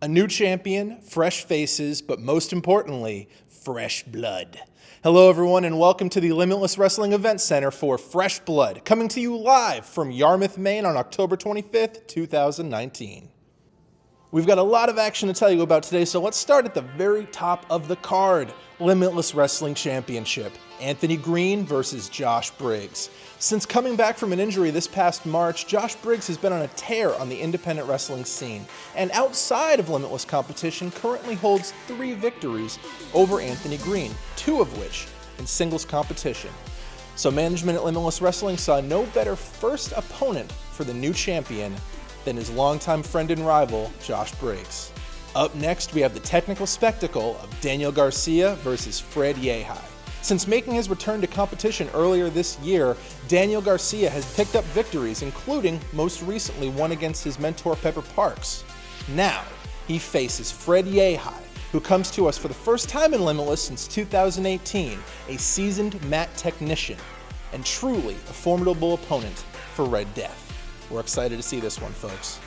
A new champion, fresh faces, but most importantly, fresh blood. Hello everyone and welcome to the Limitless Wrestling Event Center for Fresh Blood, coming to you live from Yarmouth, Maine on October 25th, 2019. We've got a lot of action to tell you about today, so let's start at the very top of the card. Limitless Wrestling Championship. Anthony Greene versus Josh Briggs. Since coming back from an injury this past March, Josh Briggs has been on a tear on the independent wrestling scene, and outside of Limitless competition currently holds 3 victories over Anthony Greene, 2 of which in singles competition. So management at Limitless Wrestling saw no better first opponent for the new champion than his longtime friend and rival, Josh Briggs. Up next, we have the technical spectacle of Daniel Garcia versus Yehi. Since making his return to competition earlier this year, Daniel Garcia has picked up victories, including most recently one against his mentor Pepper Parks. Now, he faces Yehi, who comes to us for the first time in Limitless since 2018, a seasoned mat technician, and truly a formidable opponent for Red Death. We're excited to see this one, folks.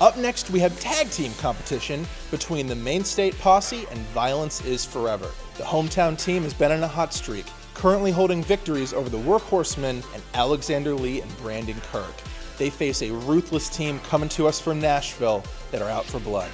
Up next, we have tag team competition between the Maine State Posse and Violence is Forever. The hometown team has been on a hot streak, currently holding victories over the Workhorsemen and Alexander Lee and Brandon Kirk. They face a ruthless team coming to us from Nashville that are out for blood.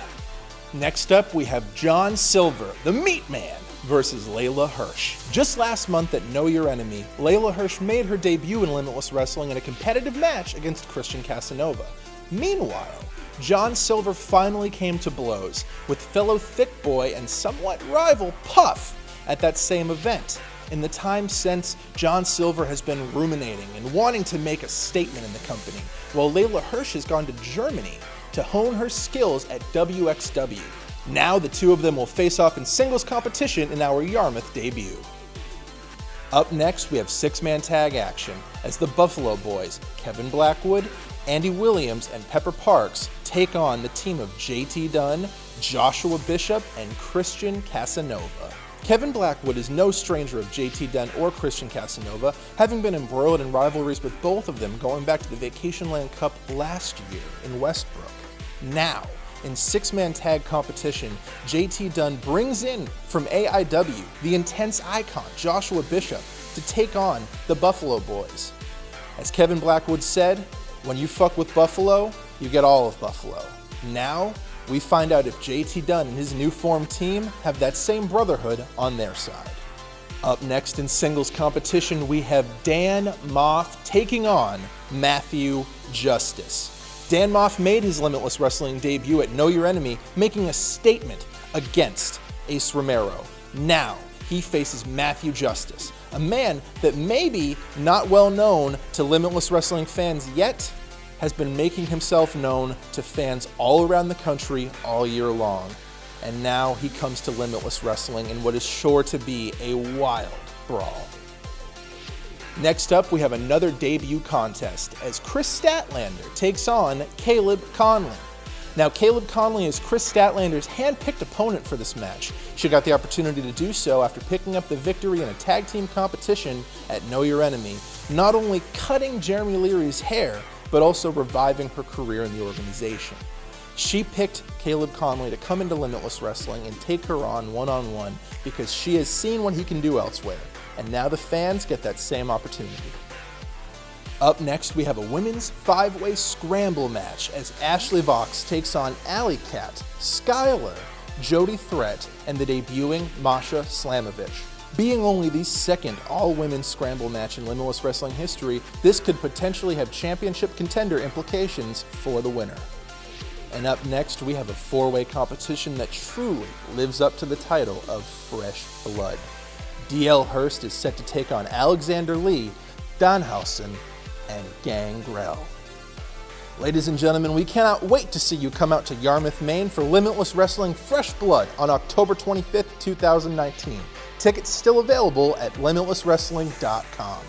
Next up, we have John Silver, the Meat Man, versus Leyla Hirsch. Just last month at Know Your Enemy, Leyla Hirsch made her debut in Limitless Wrestling in a competitive match against Casanova. Meanwhile, John Silver finally came to blows with fellow thick boy and somewhat rival Puff at that same event. In the time since, John Silver has been ruminating and wanting to make a statement in the company, while Leyla Hirsch has gone to Germany to hone her skills at WXW. Now the two of them will face off in singles competition in our Yarmouth debut. Up next, we have 6-man tag action as the Buffalo Boys, Kevin Blackwood, Andy Williams, and Pepper Parks take on the team of JT Dunn, Joshua Bishop, and Christian Casanova. Kevin Blackwood is no stranger of JT Dunn or Christian Casanova, having been embroiled in rivalries with both of them going back to the Vacation Land Cup last year in Westbrook. Now, in 6-man tag competition, JT Dunn brings in from AIW the intense icon Joshua Bishop to take on the Buffalo Boys. As Kevin Blackwood said, when you fuck with Buffalo, you get all of Buffalo. Now, we find out if JT Dunn and his new formed team have that same brotherhood on their side. Up next in singles competition, we have Dan Moff taking on Matthew Justus. Dan Moff made his Limitless Wrestling debut at Know Your Enemy, making a statement against Ace Romero. Now, he faces Matthew Justus, a man that may be not well known to Limitless Wrestling fans yet, has been making himself known to fans all around the country all year long. And now he comes to Limitless Wrestling in what is sure to be a wild brawl. Next up, we have another debut contest as Kris Statlander takes on Caleb Konley. Now, Caleb Konley is Kris Statlander's hand-picked opponent for this match. She got the opportunity to do so after picking up the victory in a tag team competition at Know Your Enemy, not only cutting Jeremy Leary's hair, but also reviving her career in the organization. She picked Caleb Konley to come into Limitless Wrestling and take her on one-on-one because she has seen what he can do elsewhere, and now the fans get that same opportunity. Up next, we have a women's 5-way scramble match as Ashley Vox takes on Allie Cat, Skylar, Jody Threat, and the debuting Masha Slamovich. Being only the second all-women's scramble match in Limitless Wrestling history, this could potentially have championship contender implications for the winner. And up next, we have a 4-way competition that truly lives up to the title of Fresh Blood. DL Hurst is set to take on Alexander Lee, Danhausen, and Gangrel. Ladies and gentlemen, we cannot wait to see you come out to Yarmouth, Maine for Limitless Wrestling Fresh Blood on October 25th, 2019. Tickets still available at limitlesswrestling.com.